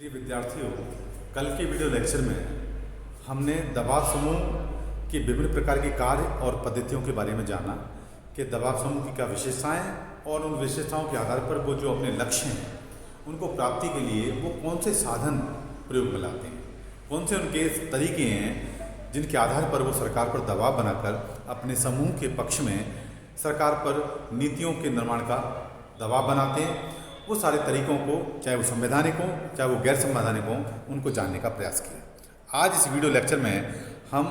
प्रिय विद्यार्थियों, कल के वीडियो लेक्चर में हमने दबाव समूह के विभिन्न प्रकार के कार्य और पद्धतियों के बारे में जाना कि दबाव समूह की क्या विशेषताएं और उन विशेषताओं के आधार पर वो जो अपने लक्ष्य हैं उनको प्राप्ति के लिए वो कौन से साधन प्रयोग में लाते हैं, कौन से उनके तरीके हैं जिनके आधार पर वो सरकार पर दबाव बनाकर अपने समूह के पक्ष में सरकार पर नीतियों के निर्माण का दबाव बनाते हैं। वो सारे तरीकों को, चाहे वो संवैधानिक हो चाहे वो गैर संवैधानिक हो, उनको जानने का प्रयास किया। आज इस वीडियो लेक्चर में हम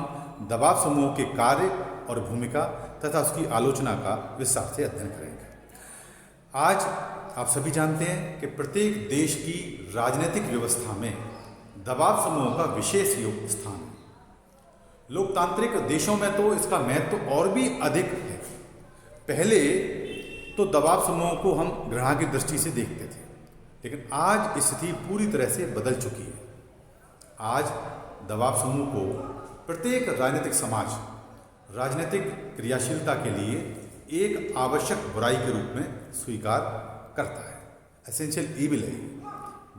दबाव समूह के कार्य और भूमिका तथा उसकी आलोचना का विस्तार से अध्ययन करेंगे। आज आप सभी जानते हैं कि प्रत्येक देश की राजनीतिक व्यवस्था में दबाव समूह का विशेष स्थान है। लोकतांत्रिक देशों में तो इसका महत्व और भी अधिक है। पहले तो दबाव समूहों को हम घृणा की दृष्टि से देखते थे, लेकिन आज स्थिति पूरी तरह से बदल चुकी है। आज दबाव समूह को प्रत्येक राजनीतिक समाज राजनीतिक क्रियाशीलता के लिए एक आवश्यक बुराई के रूप में स्वीकार करता है। एसेंशियल ईविल है।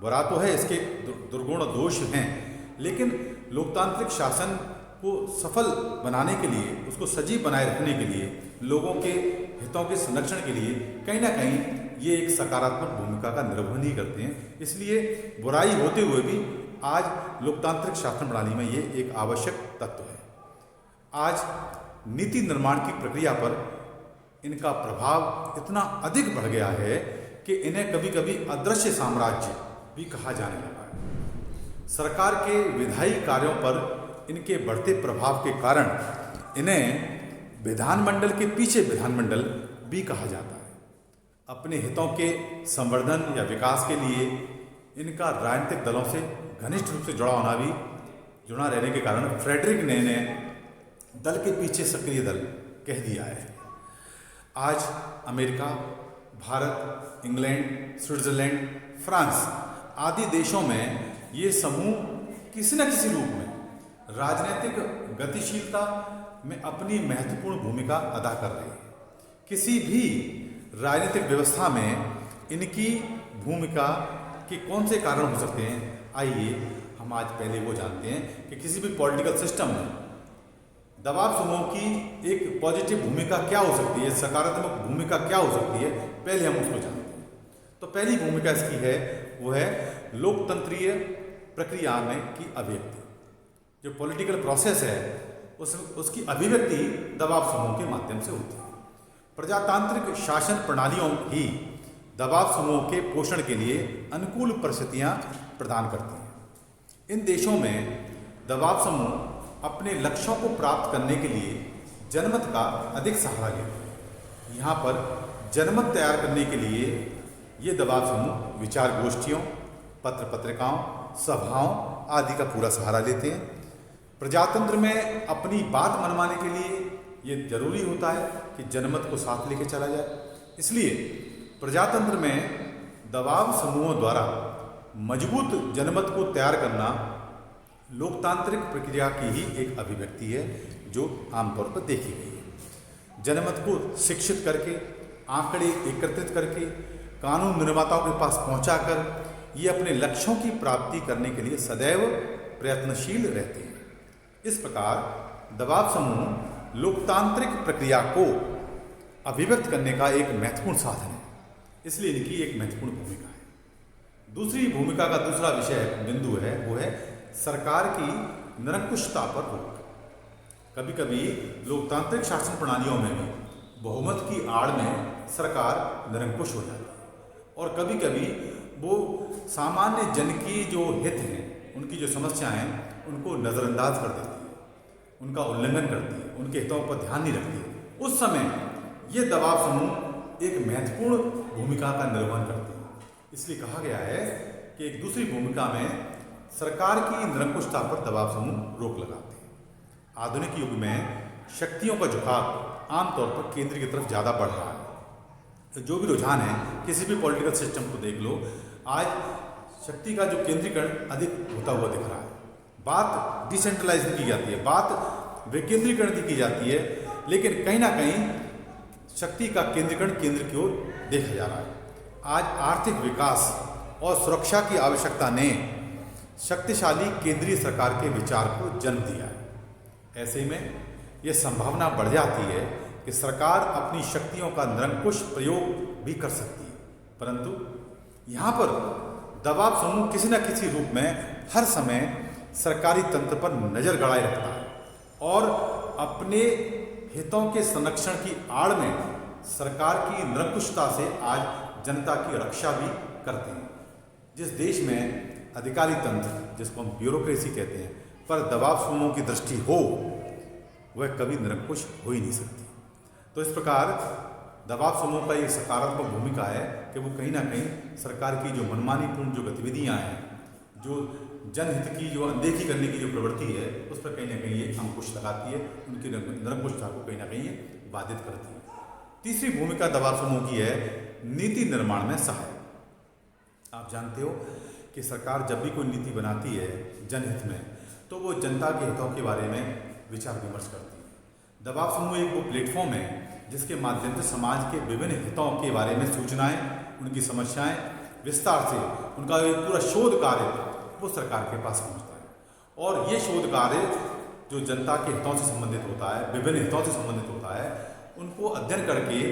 बुरा तो है, इसके दुर्गुण दोष हैं, लेकिन लोकतांत्रिक शासन को सफल बनाने के लिए, उसको सजीव बनाए रखने के लिए, लोगों के हितों के संरक्षण के लिए कहीं ना कहीं ये एक सकारात्मक भूमिका का निर्वहन ही करते हैं। इसलिए बुराई होते हुए भी आज लोकतांत्रिक शासन प्रणाली में ये एक आवश्यक तत्व है। आज नीति निर्माण की प्रक्रिया पर इनका प्रभाव इतना अधिक बढ़ गया है कि इन्हें कभी कभी अदृश्य साम्राज्य भी कहा जाने लगा है। सरकार के विधायी कार्यों पर इनके बढ़ते प्रभाव के कारण इन्हें विधानमंडल के पीछे विधानमंडल भी कहा जाता है। अपने हितों के संवर्धन या विकास के लिए इनका राजनीतिक दलों से घनिष्ठ रूप से जुड़ा रहने के कारण फ्रेडरिक ने इन्हें दल के पीछे सक्रिय दल कह दिया है। आज America, Bharat, England, Switzerland, France आदि देशों में ये समूह किसी न किसी रूप में राजनीतिक गतिशीलता में अपनी महत्वपूर्ण भूमिका अदा कर रहे हैं। किसी भी राजनीतिक व्यवस्था में इनकी भूमिका के कौन से कारण हो सकते हैं, आइए हम आज पहले वो जानते हैं कि किसी भी पॉलिटिकल सिस्टम में दबाव समूह की एक पॉजिटिव भूमिका क्या हो सकती है, सकारात्मक भूमिका क्या हो सकती है, पहले हम उसको जानते हैं। तो पहली भूमिका इसकी है वो है लोकतंत्रीय प्रक्रिया में की अभिव्यक्ति। जो पॉलिटिकल प्रोसेस है उसकी अभिव्यक्ति दबाव समूह के माध्यम से होती है। प्रजातांत्रिक शासन प्रणालियों ही दबाव समूह के पोषण के लिए अनुकूल परिस्थितियां प्रदान करती हैं। इन देशों में दबाव समूह अपने लक्ष्यों को प्राप्त करने के लिए जनमत का अधिक सहारा लेते हैं। यहाँ पर जनमत तैयार करने के लिए ये दबाव समूह विचार गोष्ठियों, पत्र पत्रिकाओं, सभाओं आदि का पूरा सहारा लेते हैं। प्रजातंत्र में अपनी बात मनवाने के लिए ये जरूरी होता है कि जनमत को साथ लेके चला जाए। इसलिए प्रजातंत्र में दबाव समूहों द्वारा मजबूत जनमत को तैयार करना लोकतांत्रिक प्रक्रिया की ही एक अभिव्यक्ति है, जो आमतौर पर देखी गई है। जनमत को शिक्षित करके, आंकड़े एकत्रित करके, कानून निर्माताओं के पास पहुंचाकर ये अपने लक्ष्यों की प्राप्ति करने के लिए सदैव प्रयत्नशील रहते हैं। इस प्रकार दबाव समूह लोकतांत्रिक प्रक्रिया को अभिव्यक्त करने का एक महत्वपूर्ण साधन है, इसलिए इनकी एक महत्वपूर्ण भूमिका है। दूसरी भूमिका का दूसरा विषय बिंदु है वो है सरकार की निरंकुशता पर रोक। कभी कभी लोकतांत्रिक शासन प्रणालियों में भी बहुमत की आड़ में सरकार निरंकुश हो जाती है और कभी कभी वो सामान्य जन की जो हित हैं, उनकी जो समस्याएं हैं, उनको नज़रअंदाज कर देती है, उनका उल्लंघन करती है, उनके हितों पर ध्यान नहीं रखती है। उस समय ये दबाव समूह एक महत्वपूर्ण भूमिका का निर्वहन करते हैं। इसलिए कहा गया है कि एक दूसरी भूमिका में सरकार की निरंकुशता पर दबाव समूह रोक लगाते हैं। आधुनिक युग में शक्तियों का झुकाव आमतौर पर केंद्र की तरफ ज़्यादा बढ़ रहा है। जो भी रुझान है, किसी भी पॉलिटिकल सिस्टम को देख लो, आज शक्ति का जो केंद्रीकरण अधिक होता हुआ दिख रहा है। बात डिसेंट्रलाइज की जाती है, बात विकेंद्रीकरण की जाती है, लेकिन कहीं ना कहीं शक्ति का केंद्रीकरण केंद्र की ओर देखा जा रहा है। आज आर्थिक विकास और सुरक्षा की आवश्यकता ने शक्तिशाली केंद्रीय सरकार के विचार को जन्म दिया है। ऐसे में यह संभावना बढ़ जाती है कि सरकार अपनी शक्तियों का निरंकुश प्रयोग भी कर सकती है, परंतु यहाँ पर दबाव समूह किसी न किसी रूप में हर समय सरकारी तंत्र पर नजर गड़ाए रखता है और अपने हितों के संरक्षण की आड़ में सरकार की निरंकुशता से आज जनता की रक्षा भी करते हैं। जिस देश में अधिकारी तंत्र, जिसको हम ब्यूरोक्रेसी कहते हैं, पर दबाव समूहों की दृष्टि हो, वह कभी निरंकुश हो ही नहीं सकती। तो इस प्रकार दबाव समूह का एक सकारात्मक भूमिका है कि वो कहीं ना कहीं सरकार की जो मनमानीपूर्ण जो गतिविधियां हैं, जो जनहित की जो अनदेखी करने की जो प्रवृत्ति है, उस पर कहीं ना कहीं ये अंकुश लगाती है, उनकी निरंकुशता को कहीं ना कहीं ये बाधित करती है। तीसरी भूमिका दबाव समूह की है नीति निर्माण में सहायक। आप जानते हो कि सरकार जब भी कोई नीति बनाती है जनहित में, तो वो जनता के हितों के बारे में विचार विमर्श करती है। दबाव समूह एक वो प्लेटफॉर्म है जिसके माध्यम से समाज के विभिन्न हितों के बारे में सूचनाएं, उनकी समस्याएं विस्तार से, उनका एक पूरा शोध कार्य वो सरकार के पास पहुंचता है। और ये शोध कार्य जो जनता के हितों से संबंधित होता है, विभिन्न हितों से संबंधित होता है, उनको अध्ययन करके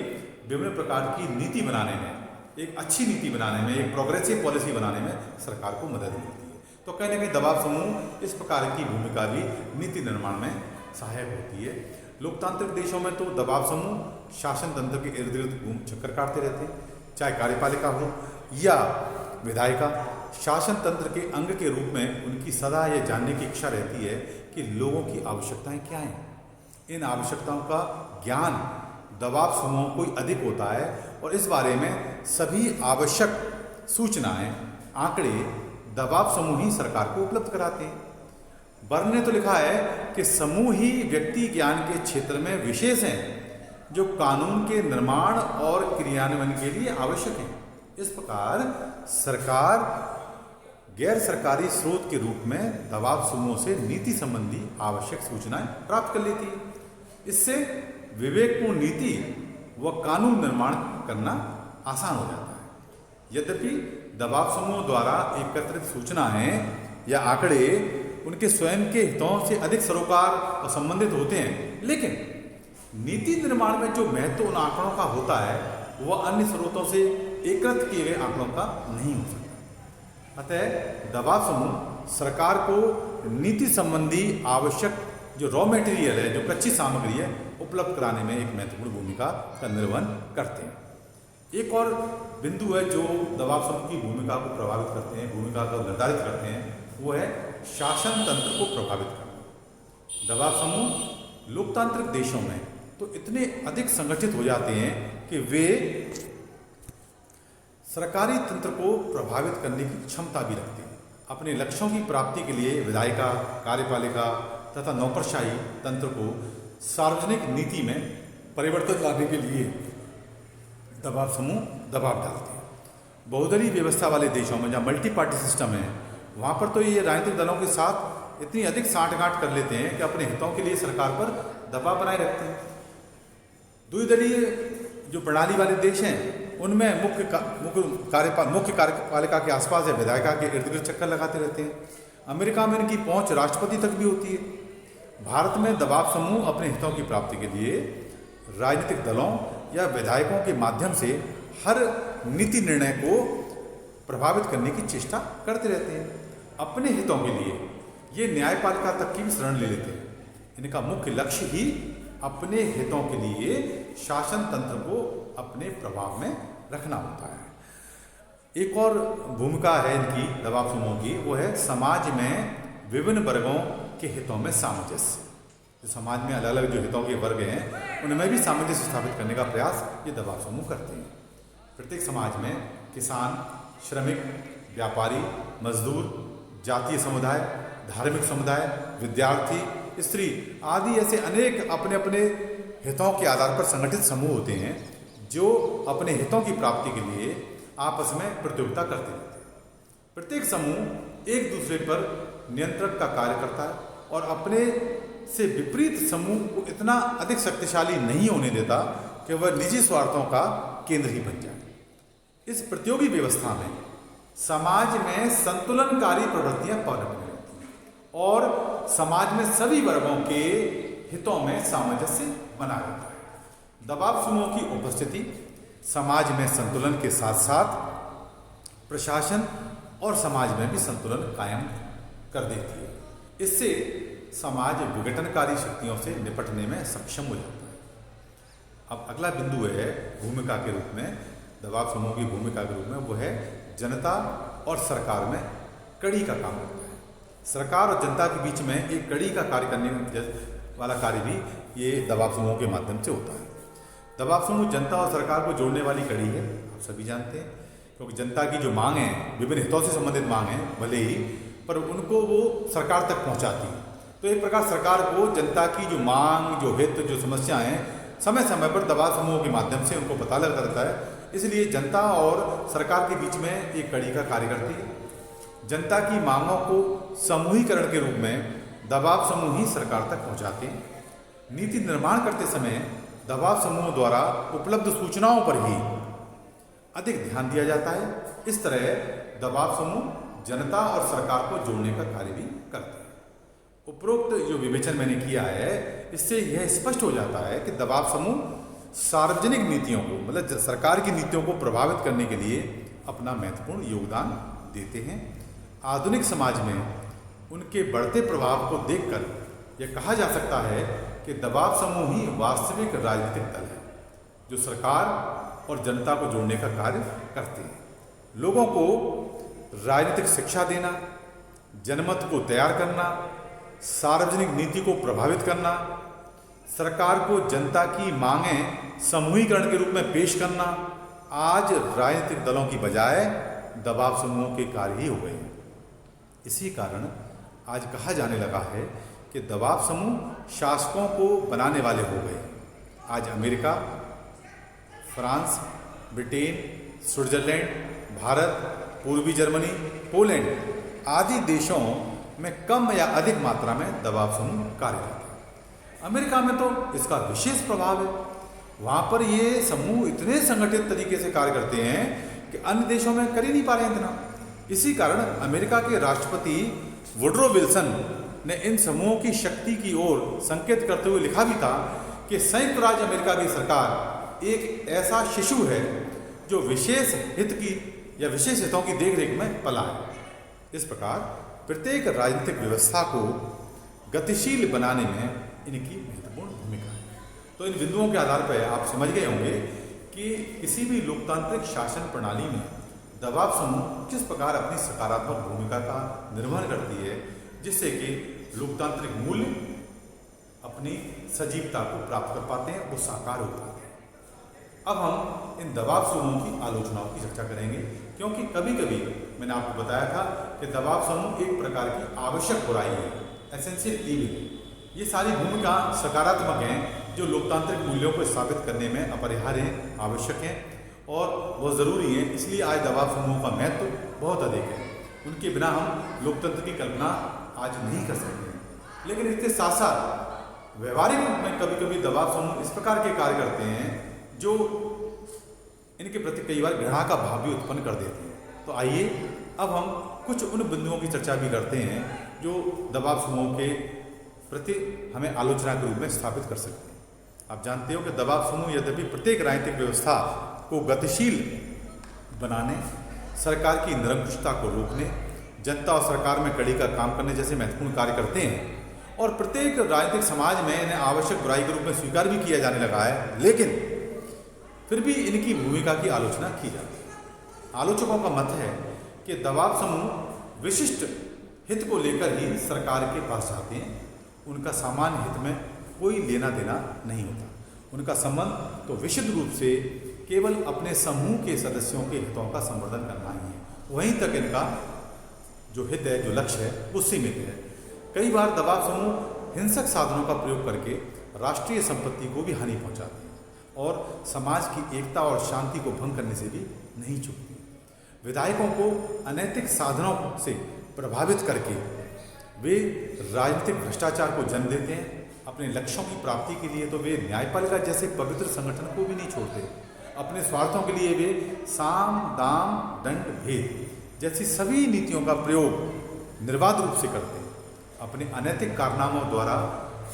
विभिन्न प्रकार की नीति बनाने में, एक अच्छी नीति बनाने में, एक प्रोग्रेसिव पॉलिसी बनाने में सरकार को मदद मिलती है। तो कहीं ना कहीं दबाव समूह इस प्रकार की भूमिका भी नीति निर्माण में सहायक होती है। लोकतांत्रिक देशों में तो दबाव समूह शासन तंत्र के इर्द गिर्द घूम चक्कर काटते रहते हैं, चाहे कार्यपालिका हो या विधायिका। शासन तंत्र के अंग के रूप में उनकी सदा यह जानने की इच्छा रहती है कि लोगों की आवश्यकताएं क्या हैं। इन आवश्यकताओं का ज्ञान दबाव समूहों को अधिक होता है और इस बारे में सभी आवश्यक सूचनाएं, आंकड़े दबाव समूह ही सरकार को उपलब्ध कराते हैं। बर्न ने तो लिखा है कि समूह ही व्यक्ति ज्ञान के क्षेत्र में विशेष हैं जो कानून के निर्माण और क्रियान्वयन के लिए आवश्यक हैं। इस प्रकार सरकार गैर सरकारी स्रोत के रूप में दबाव समूहों से नीति संबंधी आवश्यक सूचनाएं प्राप्त कर लेती है। इससे विवेकपूर्ण नीति व कानून निर्माण करना आसान हो जाता है। यद्यपि दबाव समूहों द्वारा एकत्रित सूचनाएं या आंकड़े उनके स्वयं के हितों से अधिक सरोकार और संबंधित होते हैं, लेकिन नीति निर्माण में जो महत्व उन आंकड़ों का होता है वह अन्य स्रोतों से एकत्र किए गए आंकड़ों का नहीं हो सकता। अतः दबाव समूह सरकार को नीति संबंधी आवश्यक जो रॉ मटेरियल है, जो कच्ची सामग्री है, उपलब्ध कराने में एक महत्वपूर्ण भूमिका का निर्वहन करते हैं। एक और बिंदु है जो दबाव समूह की भूमिका को प्रभावित करते हैं, भूमिका को निर्धारित करते हैं, वो है शासन तंत्र को प्रभावित करना। दबाव समूह लोकतांत्रिक देशों में तो इतने अधिक संगठित हो जाते हैं कि वे सरकारी तंत्र को प्रभावित करने की क्षमता भी रखते हैं। अपने लक्ष्यों की प्राप्ति के लिए विधायिका, कार्यपालिका तथा नौकरशाही तंत्र को सार्वजनिक नीति में परिवर्तन लाने के लिए दबाव समूह दबाव डालते हैं। बहुदलीय व्यवस्था वाले देशों में जहाँ मल्टी पार्टी सिस्टम है, वहाँ पर तो ये राजनीतिक दलों के साथ इतनी अधिक साठगांठ कर लेते हैं कि अपने हितों के लिए सरकार पर दबाव बनाए रखते हैं। द्विदलीय जो प्रणाली वाले देश हैं, उनमें मुख्य कार्यपालिका के आसपास या विधायिका के इर्द गिर्द चक्कर लगाते रहते हैं। अमेरिका में इनकी पहुंच राष्ट्रपति तक भी होती है। भारत में दबाव समूह अपने हितों की प्राप्ति के लिए राजनीतिक दलों या विधायकों के माध्यम से हर नीति निर्णय को प्रभावित करने की चेष्टा करते रहते हैं। अपने हितों के लिए ये न्यायपालिका तक की भी शरण ले लेते हैं। इनका मुख्य लक्ष्य ही अपने हितों के लिए शासन तंत्र को अपने प्रभाव में रखना होता है। एक और भूमिका है इनकी दबाव समूह की, वो है समाज में विभिन्न वर्गों के हितों में सामंजस्य। जो समाज में अलग अलग जो हितों के वर्ग हैं, उनमें भी सामंजस्य स्थापित करने का प्रयास ये दबाव समूह करते हैं। प्रत्येक समाज में किसान, श्रमिक, व्यापारी, मजदूर, जातीय समुदाय, धार्मिक समुदाय, विद्यार्थी, स्त्री आदि ऐसे अनेक अपने अपने हितों के आधार पर संगठित समूह होते हैं जो अपने हितों की प्राप्ति के लिए आपस में प्रतियोगिता करते रहते हैं। प्रत्येक समूह एक दूसरे पर नियंत्रण का कार्य करता है और अपने से विपरीत समूह को इतना अधिक शक्तिशाली नहीं होने देता कि वह निजी स्वार्थों का केंद्र ही बन जाए। इस प्रतियोगी व्यवस्था में समाज में संतुलनकारी प्रवृत्तियां पनपने लगती हैं और समाज में सभी वर्गों के हितों में सामंजस्य बना रहता है। दबाव समूह की उपस्थिति समाज में संतुलन के साथ साथ प्रशासन और समाज में भी संतुलन कायम कर देती है। इससे समाज विघटनकारी शक्तियों से निपटने में सक्षम हो जाता है। अब अगला बिंदु है भूमिका के रूप में, दबाव समूह की भूमिका के रूप में, वो है जनता और सरकार में कड़ी का काम करता है। सरकार और जनता के बीच में एक कड़ी का कार्य करने वाला कार्य भी ये दबाव समूह के माध्यम से होता है। दबाव समूह जनता और सरकार को जोड़ने वाली कड़ी है, आप सभी जानते हैं, क्योंकि जनता की जो मांग है, विभिन्न हितों से संबंधित मांग है भले ही, पर उनको वो सरकार तक पहुंचाती है। तो एक प्रकार सरकार को जनता की जो मांग, जो हित, जो समस्याएं हैं, समय समय पर दबाव समूह के माध्यम से उनको पता लगता रहता है। इसलिए जनता और सरकार के बीच में एक कड़ी का कार्य करती है। जनता की मांगों को समूहीकरण के रूप में दबाव समूह ही सरकार तक पहुंचाते हैं। नीति निर्माण करते समय दबाव समूह द्वारा उपलब्ध सूचनाओं पर ही अधिक ध्यान दिया जाता है। इस तरह दबाव समूह जनता और सरकार को जोड़ने का कार्य भी करते हैं। उपरोक्त जो विवेचन मैंने किया है, इससे यह स्पष्ट हो जाता है कि दबाव समूह सार्वजनिक नीतियों को, मतलब सरकार की नीतियों को प्रभावित करने के लिए अपना महत्वपूर्ण योगदान देते हैं। आधुनिक समाज में उनके बढ़ते प्रभाव को देखकर यह कहा जा सकता है कि दबाव समूह ही वास्तविक राजनीतिक दल है, जो सरकार और जनता को जोड़ने का कार्य करते हैं। लोगों को राजनीतिक शिक्षा देना, जनमत को तैयार करना, सार्वजनिक नीति को प्रभावित करना, सरकार को जनता की मांगें समूहीकरण के रूप में पेश करना आज राजनीतिक दलों की बजाय दबाव समूह के कार्य ही हो गए हैं। इसी कारण आज कहा जाने लगा है कि दबाव समूह शासकों को बनाने वाले हो गए। आज America, France, Britain, Switzerland, Bharat, पूर्वी जर्मनी, पोलैंड आदि देशों में कम या अधिक मात्रा में दबाव समूह कार्यरत है। अमेरिका में तो इसका विशेष प्रभाव है। वहाँ पर ये समूह इतने संगठित तरीके से कार्य करते हैं कि अन्य देशों में कर ही नहीं पा रहे हैं इतना। इसी कारण अमेरिका के राष्ट्रपति वुडरो विल्सन ने इन समूहों की शक्ति की ओर संकेत करते हुए लिखा भी था कि संयुक्त राज्य अमेरिका की सरकार एक ऐसा शिशु है जो विशेष हित की या विशेष हितों की देखरेख में पला है। इस प्रकार प्रत्येक राजनीतिक व्यवस्था को गतिशील बनाने में इनकी महत्वपूर्ण भूमिका है। तो इन बिंदुओं के आधार पर आप समझ गए होंगे कि किसी भी लोकतांत्रिक शासन प्रणाली में दबाव समूह किस प्रकार अपनी सकारात्मक भूमिका का निर्वहन करती है, जिससे कि लोकतांत्रिक मूल्य अपनी सजीवता को प्राप्त कर पाते हैं, वो साकार हो पाते हैं। अब हम इन दबाव समूह की आलोचनाओं की चर्चा करेंगे, क्योंकि कभी कभी मैंने आपको बताया था कि दबाव समूह एक प्रकार की आवश्यक बुराई है, एसेंशियल ईविल। ये सारी भूमिका सकारात्मक हैं, जो लोकतांत्रिक मूल्यों को स्थापित करने में अपरिहार्य हैं, आवश्यक हैं और वह ज़रूरी है। इसलिए आज दबाव समूह का महत्व बहुत अधिक है। उनके बिना हम लोकतंत्र की कल्पना आज नहीं कर सकते। लेकिन इसके साथ साथ व्यवहारिक रूप में कभी कभी दबाव समूह इस प्रकार के कार्य करते हैं जो इनके प्रति कई बार घृणा का भाव भी उत्पन्न कर देते हैं। तो आइए अब हम कुछ उन बिंदुओं की चर्चा भी करते हैं जो दबाव समूह के प्रति हमें आलोचना के रूप में स्थापित कर सकते हैं। आप जानते हो कि दबाव समूह यद्यपि प्रत्येक राजनीतिक व्यवस्था को गतिशील बनाने, सरकार की निरंकुशता को रोकने, जनता और सरकार में कड़ी का काम करने जैसे महत्वपूर्ण कार्य करते हैं और प्रत्येक राजनीतिक समाज में इन्हें आवश्यक बुराई के रूप में स्वीकार भी किया जाने लगा है, लेकिन फिर भी इनकी भूमिका की आलोचना की जाती है। आलोचकों का मत है कि दबाव समूह विशिष्ट हित को लेकर ही सरकार के पास जाते हैं। उनका सामान्य हित में कोई लेना देना नहीं होता। उनका संबंध तो विशुद्ध रूप से केवल अपने समूह के सदस्यों के हितों का संवर्धन करना ही है। वहीं तक इनका जो हित है, जो लक्ष्य है, वो सीमित है। कई बार दबाव समूह हिंसक साधनों का प्रयोग करके राष्ट्रीय संपत्ति को भी हानि पहुंचाते हैं और समाज की एकता और शांति को भंग करने से भी नहीं चूकते। विधायकों को अनैतिक साधनों से प्रभावित करके वे राजनीतिक भ्रष्टाचार को जन्म देते हैं। अपने लक्ष्यों की प्राप्ति के लिए तो वे न्यायपालिका जैसे पवित्र संगठन को भी नहीं छोड़ते। अपने स्वार्थों के लिए वे साम, दाम, दंड, भेद जैसी सभी नीतियों का प्रयोग निर्बाध रूप से करते हैं। अपने अनैतिक कारनामों द्वारा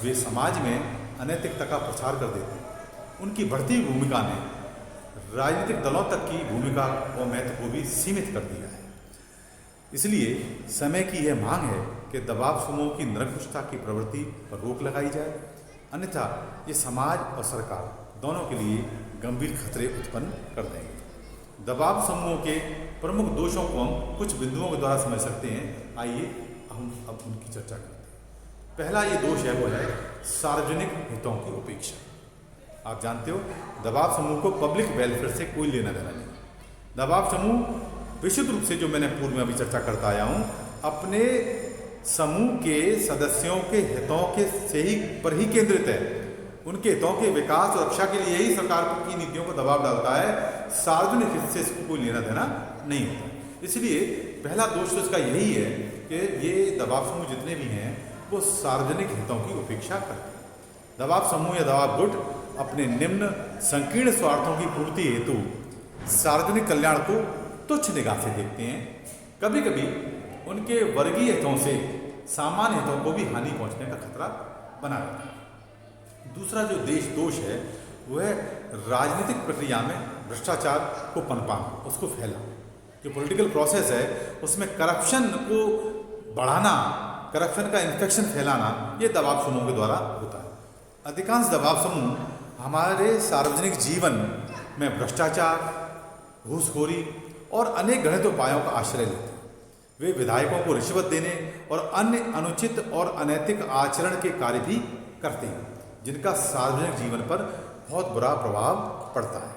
वे समाज में अनैतिकता का प्रसार कर देते हैं। उनकी बढ़ती भूमिका ने राजनीतिक दलों तक की भूमिका और महत्व को भी सीमित कर दिया है। इसलिए समय की यह मांग है कि दबाव समूह की निरंकुशता की प्रवृत्ति पर रोक लगाई जाए, अन्यथा ये समाज और सरकार दोनों के लिए गंभीर खतरे उत्पन्न कर देंगे। दबाव समूहों के प्रमुख दोषों को हम कुछ बिंदुओं के द्वारा समझ सकते हैं। आइए हम अब उनकी चर्चा करते हैं। पहला ये दोष है वो है सार्वजनिक हितों की उपेक्षा। आप जानते हो दबाव समूह को पब्लिक वेलफेयर से कोई लेना देना नहीं। दबाव समूह विशुद्ध रूप से, जो मैंने पूर्व में अभी चर्चा करता आया हूँ, अपने समूह के सदस्यों के हितों के से ही पर ही केंद्रित है। उनके हितों के विकास और रक्षा के लिए ही सरकार की नीतियों पर दबाव डालता है। सार्वजनिक हित से इसको कोई लेना देना नहीं होता। इसलिए पहला दोष तो इसका यही है कि ये दबाव समूह जितने भी हैं वो सार्वजनिक हितों की उपेक्षा करते हैं। दबाव समूह या दबाव गुट अपने निम्न संकीर्ण स्वार्थों की पूर्ति हेतु सार्वजनिक कल्याण को तुच्छ निगाह से देखते हैं। कभी कभी उनके वर्गीय हितों से सामान्य हितों को भी हानि पहुंचने का खतरा बना रहता है। दूसरा जो दोष है वो है राजनीतिक प्रक्रिया में भ्रष्टाचार को पनपाना, उसको फैलाना। जो पॉलिटिकल प्रोसेस है उसमें करप्शन को बढ़ाना, करप्शन का इन्फेक्शन फैलाना, ये दबाव समूह के द्वारा होता है। अधिकांश दबाव समूह हमारे सार्वजनिक जीवन में भ्रष्टाचार, घूसखोरी और अनेक घृणित उपायों का आश्रय लेते हैं। वे विधायकों को रिश्वत देने और अन्य अनुचित और अनैतिक आचरण के कार्य भी करते हैं, जिनका सार्वजनिक जीवन पर बहुत बुरा प्रभाव पड़ता है।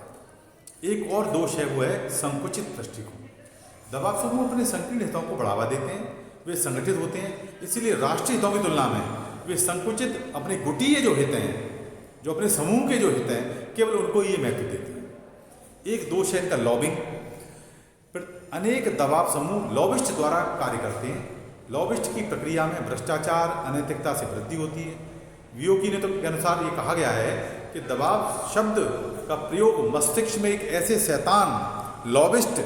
एक और दोष है वो है संकुचित दृष्टिकोण। दबाव समूह अपने संकीर्ण हितों को बढ़ावा देते हैं, वे संगठित होते हैं, इसीलिए राष्ट्रीय हितों की तुलना में वे संकुचित अपने गुटीय जो हित हैं, जो अपने समूह के जो हित हैं, केवल उनको ये महत्व देते हैं। एक दोष है इनका लॉबिंग। अनेक दबाव समूह लॉबिस्ट द्वारा कार्य करते हैं। लॉबिस्ट की प्रक्रिया में भ्रष्टाचार, अनैतिकता से वृद्धि होती है। वियोगी ने तो के अनुसार ये कहा गया है कि दबाव शब्द का प्रयोग मस्तिष्क में एक ऐसे शैतान लॉबिस्ट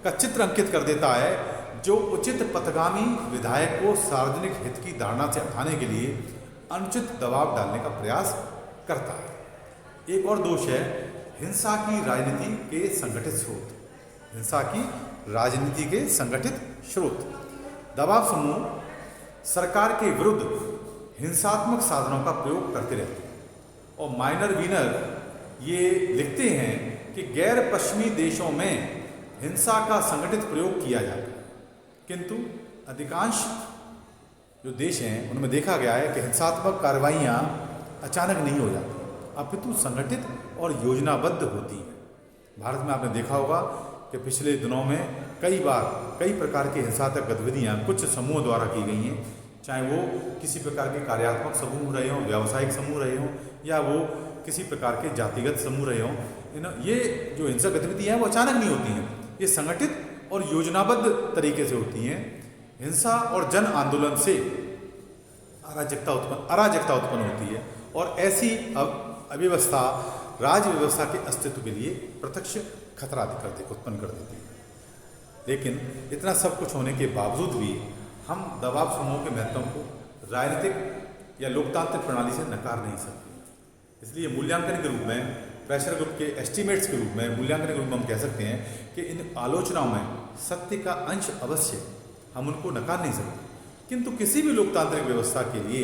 का चित्र अंकित कर देता है जो उचित पथगामी विधायक को सार्वजनिक हित की धारणा से हटाने के लिए अनुचित दबाव डालने का प्रयास करता है। एक और दोष है हिंसा की राजनीति के संगठित स्रोत। हिंसा की राजनीति के संगठित स्रोत। दबाव समूह सरकार के विरुद्ध हिंसात्मक साधनों का प्रयोग करते रहते हैं और माइनर विनर ये लिखते हैं कि गैर पश्चिमी देशों में हिंसा का संगठित प्रयोग किया जाता है, किंतु अधिकांश जो देश हैं उनमें देखा गया है कि हिंसात्मक कार्रवाइयाँ अचानक नहीं हो जाती, अपितु संगठित और योजनाबद्ध होती हैं। भारत में आपने देखा होगा कि पिछले दिनों में कई बार कई प्रकार की हिंसात्मक गतिविधियाँ कुछ समूह द्वारा की गई हैं, चाहे वो किसी प्रकार के कार्यात्मक समूह रहे हों, व्यावसायिक समूह रहे हों, या वो किसी प्रकार के जातिगत समूह रहे हों। ये जो हिंसक गतिविधियाँ हैं वो अचानक नहीं होती हैं, ये संगठित और योजनाबद्ध तरीके से होती हैं। हिंसा और जन आंदोलन से अराजकता उत्पन्न होती है और ऐसी अव्यवस्था राज्य व्यवस्था के अस्तित्व के लिए प्रत्यक्ष खतरा उत्पन्न कर देती है। लेकिन इतना सब कुछ होने के बावजूद भी हम दबाव समूहों के महत्व को राजनीतिक या लोकतांत्रिक प्रणाली से नकार नहीं सकते। इसलिए मूल्यांकन के रूप में, प्रेशर ग्रुप के एस्टीमेट्स के रूप में, मूल्यांकन के रूप में हम कह सकते हैं कि इन आलोचनाओं में सत्य का अंश अवश्य, हम उनको नकार नहीं सकते, किंतु किसी भी लोकतांत्रिक व्यवस्था के लिए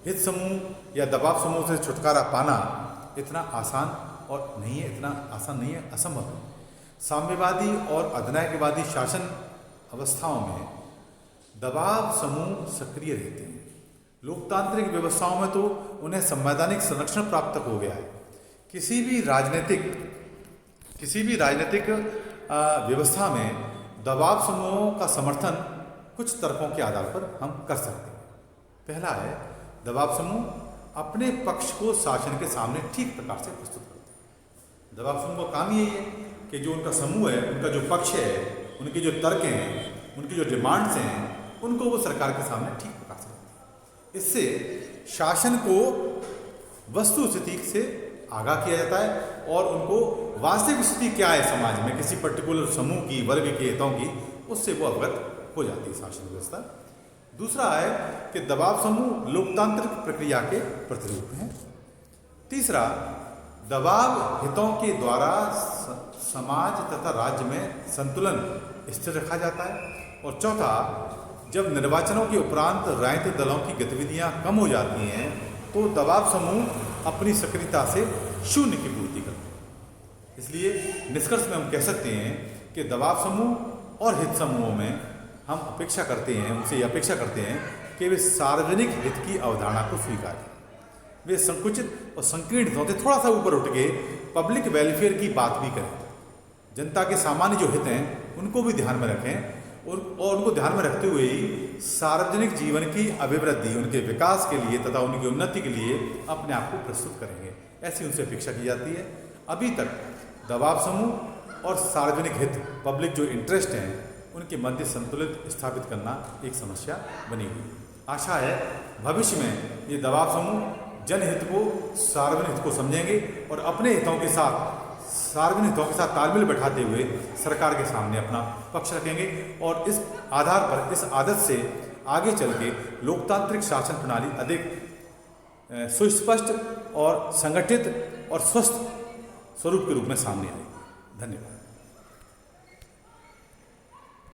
हित समूह या दबाव समूह से छुटकारा पाना इतना आसान नहीं है, असंभव है। साम्यवादी और अधिनायकवादी शासन अवस्थाओं में दबाव समूह सक्रिय रहते हैं। लोकतांत्रिक व्यवस्थाओं में तो उन्हें संवैधानिक संरक्षण प्राप्त तक हो गया है। किसी भी राजनीतिक व्यवस्था में दबाव समूहों का समर्थन कुछ तर्कों के आधार पर हम कर सकते हैं। पहला है, दबाव समूह अपने पक्ष को शासन के सामने ठीक प्रकार से प्रस्तुत करते हैं। दबाव समूह का काम यही है कि जो उनका समूह है, उनका जो पक्ष है, उनके जो तर्क हैं, उनकी जो डिमांड्स हैं, उनको वो सरकार के सामने ठीक प्रकार से रखते हैं। इससे शासन को वस्तु स्थिति से आगाह किया जाता है और उनको वास्तविक स्थिति क्या है समाज में, किसी पर्टिकुलर समूह की, वर्ग के हितों की, उससे वो अवगत हो जाती है शासन व्यवस्था। दूसरा है कि दबाव समूह लोकतांत्रिक प्रक्रिया के प्रतिरूप हैं। तीसरा, दबाव हितों के द्वारा समाज तथा राज्य में संतुलन स्थिर रखा जाता है। और चौथा, जब निर्वाचनों के उपरांत राजनीतिक दलों की गतिविधियां कम हो जाती हैं तो दबाव समूह अपनी सक्रियता से शून्य की पूर्ति करते हैं। इसलिए निष्कर्ष में हम कह सकते हैं कि दबाव समूह और हित समूहों में हम अपेक्षा करते हैं, उनसे ये अपेक्षा करते हैं कि वे सार्वजनिक हित की अवधारणा को स्वीकार करें। वे संकुचित और संकीर्ण हितों से थोड़ा सा ऊपर उठ के पब्लिक वेलफेयर की बात भी करें, जनता के सामान्य जो हित हैं उनको भी ध्यान में रखें और उनको ध्यान में रखते हुए ही सार्वजनिक जीवन की अभिवृद्धि, उनके विकास के लिए तथा उनकी उन्नति के लिए अपने आप को प्रस्तुत करेंगे, ऐसी उनसे अपेक्षा की जाती है। अभी तक दबाव समूह और सार्वजनिक हित, पब्लिक जो इंटरेस्ट हैं, उनके मध्य संतुलित स्थापित करना एक समस्या बनी हुई। आशा है भविष्य में ये दबाव समूह जनहित को, सार्वजनिक हित को समझेंगे और अपने हितों के साथ, सार्वजनिक हितों के साथ तालमेल बैठाते हुए सरकार के सामने अपना पक्ष रखेंगे और इस आधार पर, इस आदत से आगे चल के लोकतांत्रिक शासन प्रणाली अधिक सुस्पष्ट और संगठित और स्वस्थ स्वरूप के रूप में सामने आएगी। धन्यवाद।